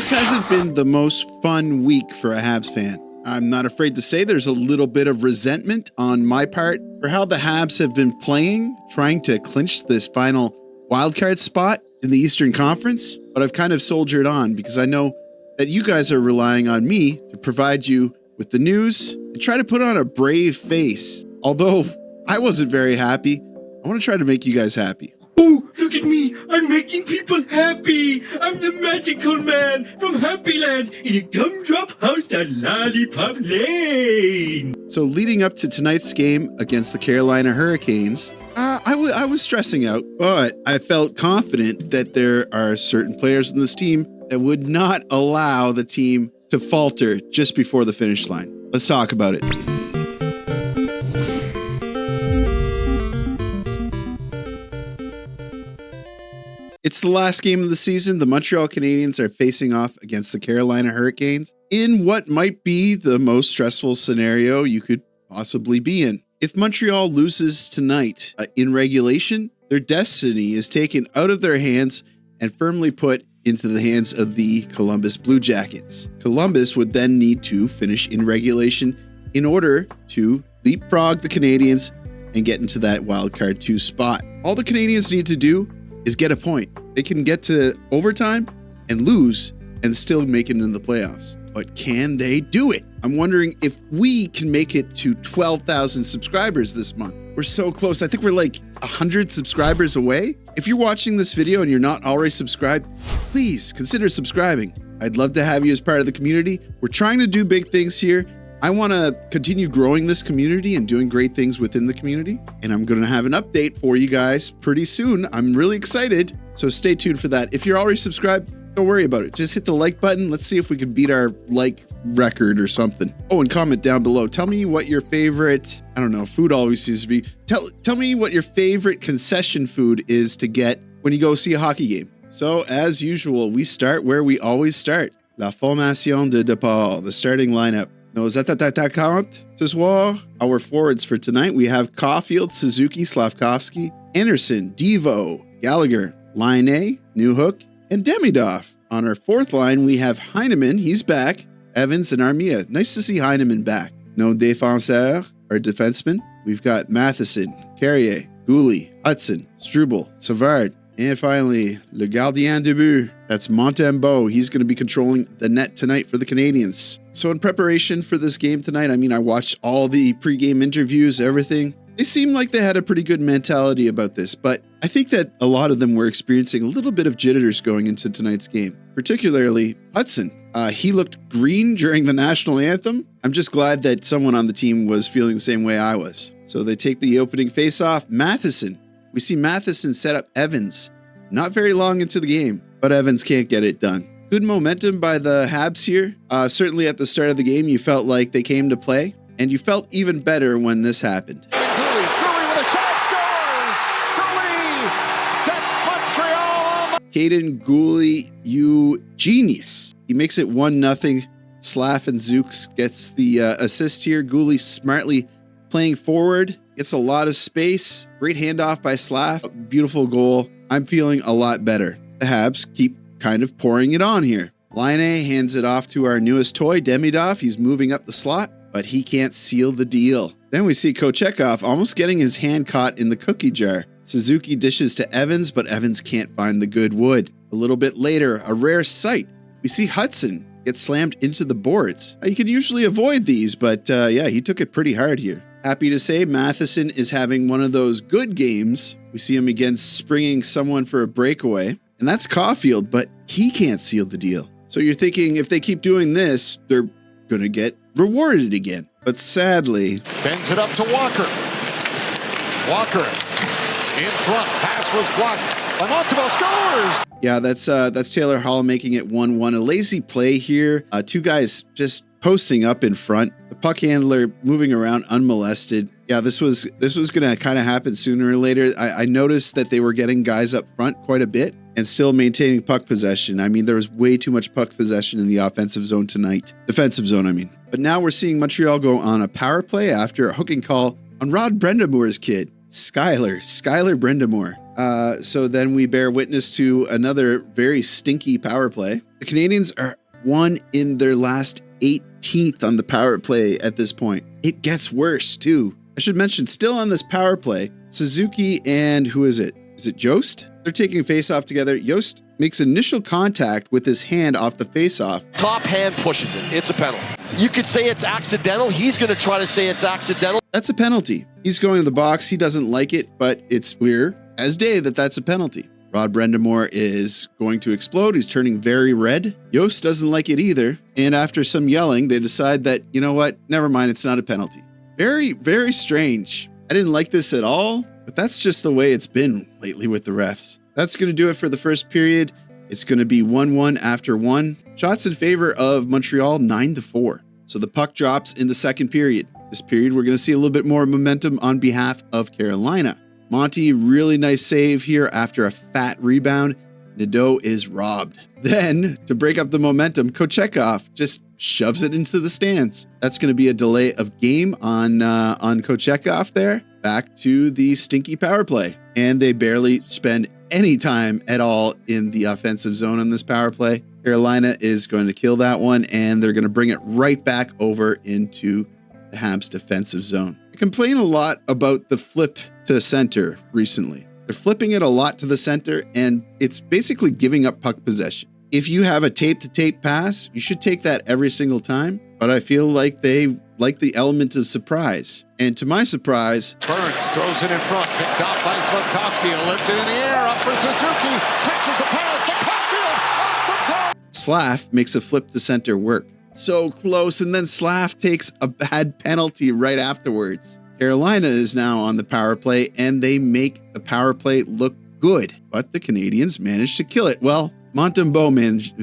This hasn't been the most fun week for a Habs fan. I'm not afraid to say there's a little bit of resentment on my part for how the Habs have been playing, trying to clinch this final wildcard spot in the Eastern Conference. But I've kind of soldiered on because I know that you guys are relying on me to provide you with the news and try to put on a brave face. Although I wasn't very happy, I want to try to make you guys happy. Oh, look at me. I'm making people happy. I'm the magical man from Happy Land in a gumdrop house on Lollipop Lane. So leading up to tonight's game against the Carolina Hurricanes, I was stressing out, but I felt confident that there are certain players in this team that would not allow the team to falter just before the finish line. Let's talk about it. It's the last game of the season. The Montreal Canadiens are facing off against the Carolina Hurricanes in what might be the most stressful scenario you could possibly be in. If Montreal loses tonight in regulation, their destiny is taken out of their hands and firmly put into the hands of the Columbus Blue Jackets. Columbus would then need to finish in regulation in order to leapfrog the Canadiens and get into that wildcard 2 spot. All the Canadiens need to do is get a point. They can get to overtime and lose and still make it in the playoffs. But can they do it? I'm wondering if we can make it to 12,000 subscribers this month. We're so close. I think we're like 100 subscribers away. If you're watching this video and you're not already subscribed, please consider subscribing. I'd love to have you as part of the community. We're trying to do big things here. I want to continue growing this community and doing great things within the community. And I'm going to have an update for you guys pretty soon. I'm really excited. So stay tuned for that. If you're already subscribed, don't worry about it. Just hit the like button. Let's see if we can beat our like record or something. Oh, and comment down below. Tell me what your favorite, I don't know, food always seems to be. Tell me what your favorite concession food is to get when you go see a hockey game. So as usual, we start where we always start. La formation de départ, the starting lineup. Nos attaquants ce soir, our forwards for tonight, we have Caulfield, Suzuki, Slavkovsky, Anderson, Devo, Gallagher, Laine, Newhook, and Demidov. On our fourth line, we have Heineman, he's back, Evans, and Armia. Nice to see Heineman back. No défenseur, our defenseman. We've got Matheson, Carrier, Guhle, Hudson, Struble, Savard, and finally, le gardien de but. That's Montembeault. He's going to be controlling the net tonight for the Canadiens. So in preparation for this game tonight, I watched all the pregame interviews, everything. They seemed like they had a pretty good mentality about this, but I think that a lot of them were experiencing a little bit of jitters going into tonight's game, particularly Hudson. He looked green during the national anthem. I'm just glad that someone on the team was feeling the same way I was. So they take the opening faceoff. Matheson. We see Matheson set up Evans not very long into the game, but Evans can't get it done. Good momentum by the Habs here. Certainly at the start of the game, you felt like they came to play, and you felt even better when this happened. Guhle with a shot, scores! Guhle gets Montreal on the... Kaiden Guhle, you genius. He makes it 1-0. Slav and Zooks gets the assist here. Guhle smartly playing forward, gets a lot of space. Great handoff by Slav. Beautiful goal. I'm feeling a lot better. The Habs keep kind of pouring it on here. Laine hands it off to our newest toy, Demidov. He's moving up the slot, but he can't seal the deal. Then we see Kochekov almost getting his hand caught in the cookie jar. Suzuki dishes to Evans, but Evans can't find the good wood. A little bit later, a rare sight. We see Hudson get slammed into the boards. You can usually avoid these, but yeah, he took it pretty hard here. Happy to say Matheson is having one of those good games. We see him again springing someone for a breakaway. And that's Caulfield, but he can't seal the deal. So you're thinking if they keep doing this, they're going to get rewarded again. But sadly... Sends it up to Walker. Walker in front. Pass was blocked by Montembeault. Scores! Yeah, that's Taylor Hall making it 1-1. A lazy play here. Two guys just posting up in front. The puck handler moving around unmolested. Yeah, this was going to kind of happen sooner or later. I noticed that they were getting guys up front quite a bit and still maintaining puck possession. There was way too much puck possession in the offensive zone tonight. Defensive zone, But now we're seeing Montreal go on a power play after a hooking call on Brind'amour's kid, Skyler Brind'amour. So then we bear witness to another very stinky power play. The Canadiens are 1 in their last 18th on the power play at this point. It gets worse too. I should mention, still on this power play, Suzuki and who is it? Is it Jost? They're taking face-off together. Jost makes initial contact with his hand off the face-off. Top hand pushes it. It's a penalty. You could say it's accidental. He's going to try to say it's accidental. That's a penalty. He's going to the box. He doesn't like it, but it's clear as day that that's a penalty. Brind'amour is going to explode. He's turning very red. Jost doesn't like it either. And after some yelling, they decide that, you know what? Never mind. It's not a penalty. Very, very strange. I didn't like this at all, but that's just the way it's been lately with the refs. That's going to do it for the first period. It's going to be 1-1 after 1. Shots in favor of Montreal, 9-4. So the puck drops in the second period. This period, we're going to see a little bit more momentum on behalf of Carolina. Monty, really nice save here after a fat rebound. Nadeau is robbed. Then, to break up the momentum, Kochetkov just shoves it into the stands. That's going to be a delay of game on Kochetkov there. Back to the stinky power play. And they barely spend any time at all in the offensive zone on this power play. Carolina is going to kill that one, and they're going to bring it right back over into the Habs defensive zone. I complain a lot about the flip to center recently. They're flipping it a lot to the center, and it's basically giving up puck possession. If you have a tape-to-tape pass, you should take that every single time, but I feel like they like the element of surprise. And to my surprise, Burns throws it in front, picked off by Slavkovsky, lifted in the air, up for Suzuki, catches the pass to Caulfield, off the post. Slav makes a flip to center work. So close, and then Slav takes a bad penalty right afterwards. Carolina is now on the power play, and they make the power play look good, but the Canadiens manage to kill it. Well, Montembeault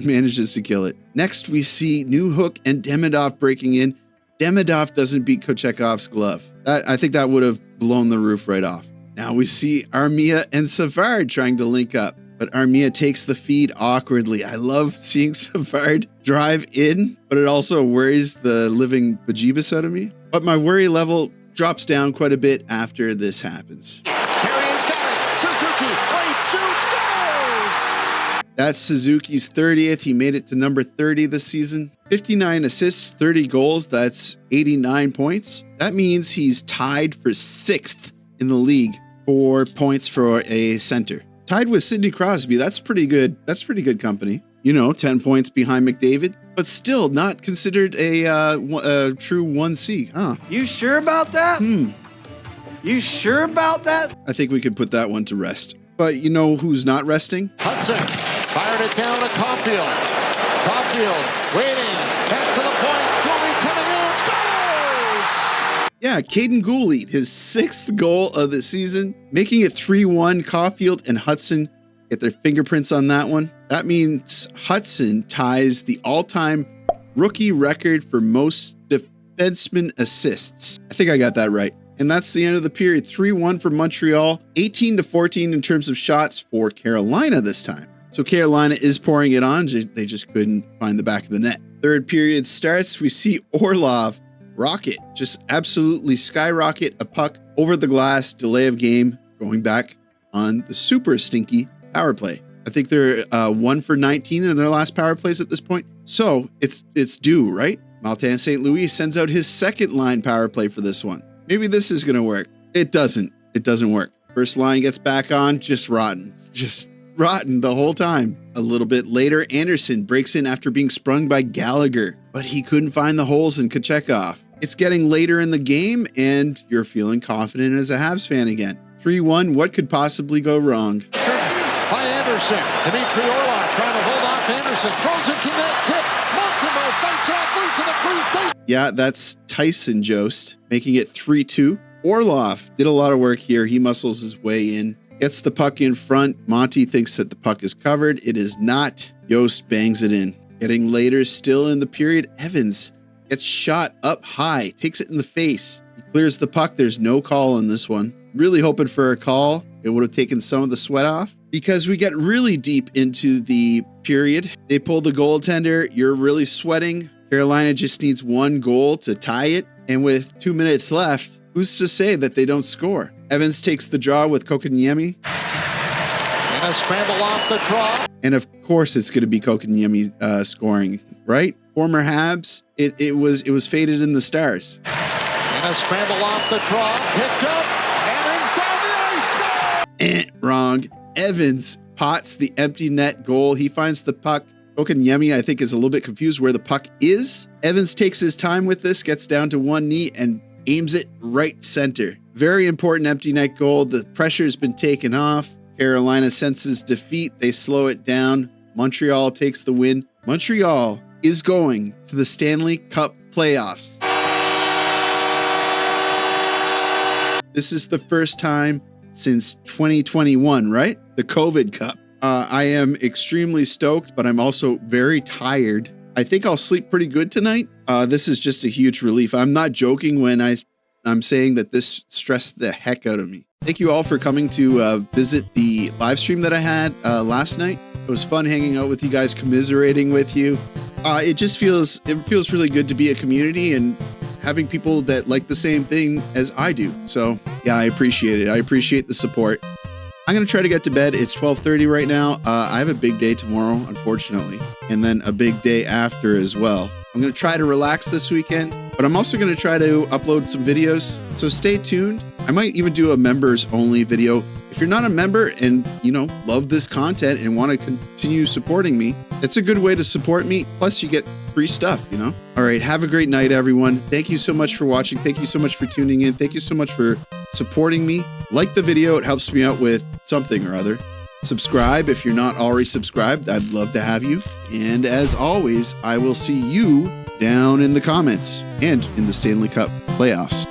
manages to kill it. Next, we see Newhook and Demidov breaking in. Demidov doesn't beat Kochetkov's glove. I think that would have blown the roof right off. Now we see Armia and Savard trying to link up, but Armia takes the feed awkwardly. I love seeing Savard drive in, but it also worries the living bejeebus out of me. But my worry level drops down quite a bit after this happens. Carrion's got it. Suzuki, right, shoots, scores! That's Suzuki's 30th. He made it to number 30 this season. 59 assists, 30 goals. That's 89 points. That means he's tied for 6th in the league for points for a center. Tied with Sidney Crosby. That's pretty good. That's pretty good company. 10 points behind McDavid, but still not considered a true 1C. Huh? You sure about that? You sure about that? I think we could put that one to rest. But you know who's not resting? Hudson fired it down to Caulfield. Caulfield waiting, back to the point. Guhle coming in, scores! Yeah, Kaiden Guhle, his 6th goal of the season, making it 3-1. Caulfield and Hudson get their fingerprints on that one. That means Hudson ties the all-time rookie record for most defenseman assists. I think I got that right. And that's the end of the period. 3-1 for Montreal, 18-14 in terms of shots for Carolina this time. So Carolina is pouring it on. They just couldn't find the back of the net. Third period starts. We see Orlov rocket, just absolutely skyrocket a puck over the glass, delay of game, going back on the super stinky power play. I think they're 1 for 19 in their last power plays at this point. So it's due, right? Martin St. Louis sends out his second line power play for this one. Maybe this is going to work. It doesn't. It doesn't work. First line gets back on, just rotten. Just rotten the whole time. A little bit later, Anderson breaks in after being sprung by Gallagher, but he couldn't find the holes in Kochetkov. It's getting later in the game, and you're feeling confident as a Habs fan again. 3-1, what could possibly go wrong? By Anderson, Dmitry Orlov trying to hold off Anderson, throws it to that tip. Montembeault fights off into the crease. Yeah, that's Tyson Jost, making it 3-2. Orlov did a lot of work here. He muscles his way in, gets the puck in front. Monty thinks that the puck is covered. It is not. Jost bangs it in. Getting later, still in the period, Evans gets shot up high, takes it in the face. He clears the puck. There's no call on this one. Really hoping for a call. It would have taken some of the sweat off, because we get really deep into the period. They pull the goaltender. You're really sweating. Carolina just needs 1 goal to tie it. And with 2 minutes left, who's to say that they don't score? Evans takes the draw with Kokoniemi. a scramble off the draw. And of course, it's going to be Kotkaniemi scoring, right? Former Habs. It was fated in the stars. And a scramble off the draw. Picked up. Evans down the ice. Score! Wrong. Evans pots the empty net goal. He finds the puck. Kotkaniemi, I think, is a little bit confused where the puck is. Evans takes his time with this, gets down to one knee, and aims it right center. Very important empty net goal. The pressure has been taken off. Carolina senses defeat. They slow it down. Montreal takes the win. Montreal is going to the Stanley Cup Playoffs. This is the first time since 2021, right? The COVID Cup. I am extremely stoked, but I'm also very tired. I think I'll sleep pretty good tonight. This is just a huge relief. I'm not joking when I'm saying that this stressed the heck out of me. Thank you all for coming to visit the live stream that I had last night. It was fun hanging out with you guys, commiserating with you. It feels really good to be a community and having people that like the same thing as I do. So yeah, I appreciate it. I appreciate the support. I'm going to try to get to bed. It's 12:30 right now. I have a big day tomorrow, unfortunately, and then a big day after as well. I'm going to try to relax this weekend, but I'm also going to try to upload some videos. So stay tuned. I might even do a members only video. If you're not a member and, love this content and want to continue supporting me, it's a good way to support me. Plus you get free stuff, All right. Have a great night, everyone. Thank you so much for watching. Thank you so much for tuning in. Thank you so much for supporting me. Like the video. It helps me out with something or other. Subscribe if you're not already subscribed. I'd love to have you. And as always, I will see you down in the comments and in the Stanley Cup Playoffs.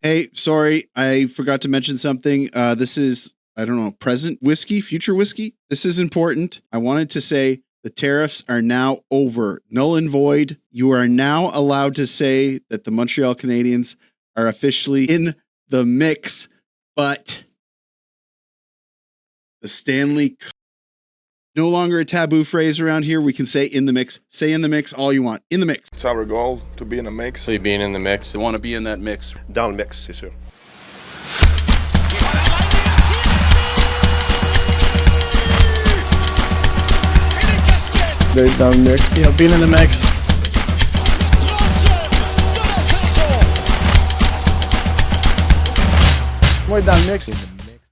Hey, sorry, I forgot to mention something. This is, present whiskey, future whiskey. This is important. I wanted to say the tariffs are now over, null and void. You are now allowed to say that the Montreal Canadiens are officially in the mix, but the Stanley Cup, no longer a taboo phrase around here. We can say in the mix. Say in the mix all you want. In the mix. It's our goal to be in the mix. So being in the mix. I want to be in that mix. Dans le mix, c'est sûr. Dans le mix. Being in the mix. Moi, dans le mix.